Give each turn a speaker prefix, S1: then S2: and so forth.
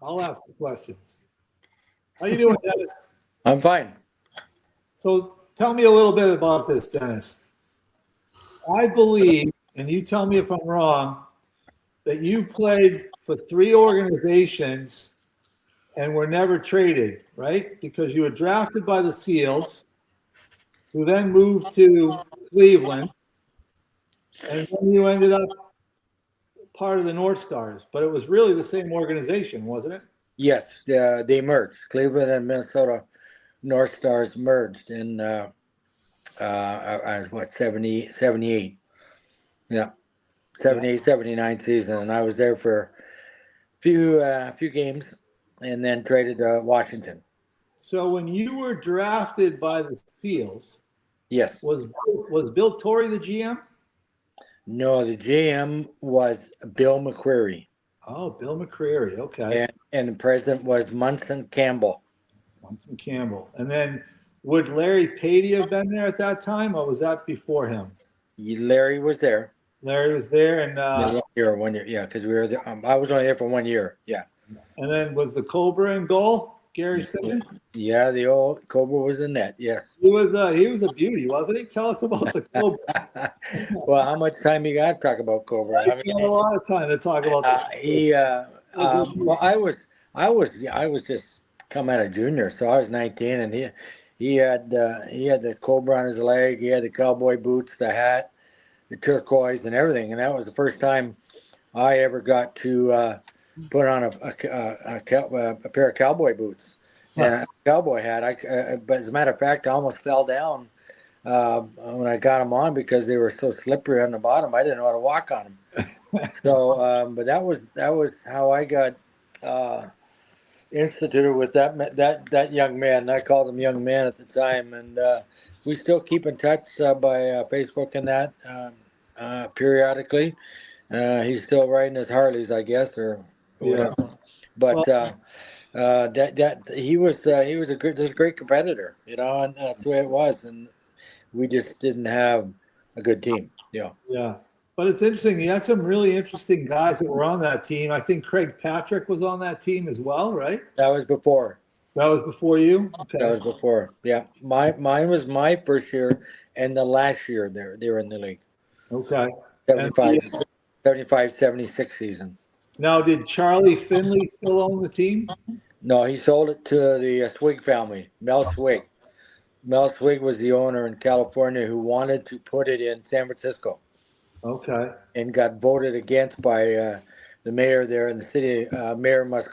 S1: I'll ask the questions. How you doing, Dennis?
S2: I'm fine.
S1: So tell me a little bit about this, Dennis. I believe, and you tell me if I'm wrong, that you played for 3 organizations and were never traded, right? Because you were drafted by the Seals, who then moved to Cleveland, and then you ended up part of the North Stars. But it was really the same organization, wasn't it?
S2: Yes, they merged. Cleveland and Minnesota North Stars merged in what 70, 78. Yeah, 78, 79 season, and I was there for few games, and then traded to Washington.
S1: So when you were drafted by the Seals,
S2: Yes.
S1: was Bill Torrey the GM?
S2: No, the GM was Bill McCreary.
S1: Oh, Bill McCreary. Okay.
S2: And the president was Munson Campbell.
S1: Munson Campbell. And then would Larry Patey have been there at that time, or was that before him?
S2: Larry was there.
S1: Larry was there, and
S2: 1 year, yeah, because we were there. I was only there for 1 year, yeah.
S1: And then was the Cobra in goal, Gary Simmons?
S2: Yeah, the old Cobra was in net. Yes.
S1: He was a beauty, wasn't he? Tell us about the Cobra.
S2: Well, how much time you got to talk about Cobra?
S1: I mean, a lot of time to talk about.
S2: Well, I was just come out of junior, so I was 19, and he had the Cobra on his leg. He had the cowboy boots, the hat, the turquoise, and everything. And that was the first time I ever got to put on a pair of cowboy boots and a cowboy hat. But as a matter of fact, I almost fell down when I got them on because they were so slippery on the bottom. I didn't know how to walk on them. So, but that was how I got instituted with that young man. I called him young man at the time, and we still keep in touch by Facebook and that periodically. He's still riding his Harleys, I guess, or whatever. Yeah. But that he was a great competitor, and that's the way it was. And we just didn't have a good team. Yeah.
S1: Yeah. But it's interesting. You had some really interesting guys that were on that team. I think Craig Patrick was on that team as well, right?
S2: That was before.
S1: That was before you? Okay.
S2: That was before. Yeah. Mine was my first year and the last year they were in the league.
S1: Okay.
S2: 75, 76 season.
S1: Now, did Charlie Finley still own the team?
S2: No, he sold it to the Swig family, Mel Swig. Mel Swig was the owner in California who wanted to put it in San Francisco.
S1: Okay.
S2: And got voted against by the mayor there in the city, Mayor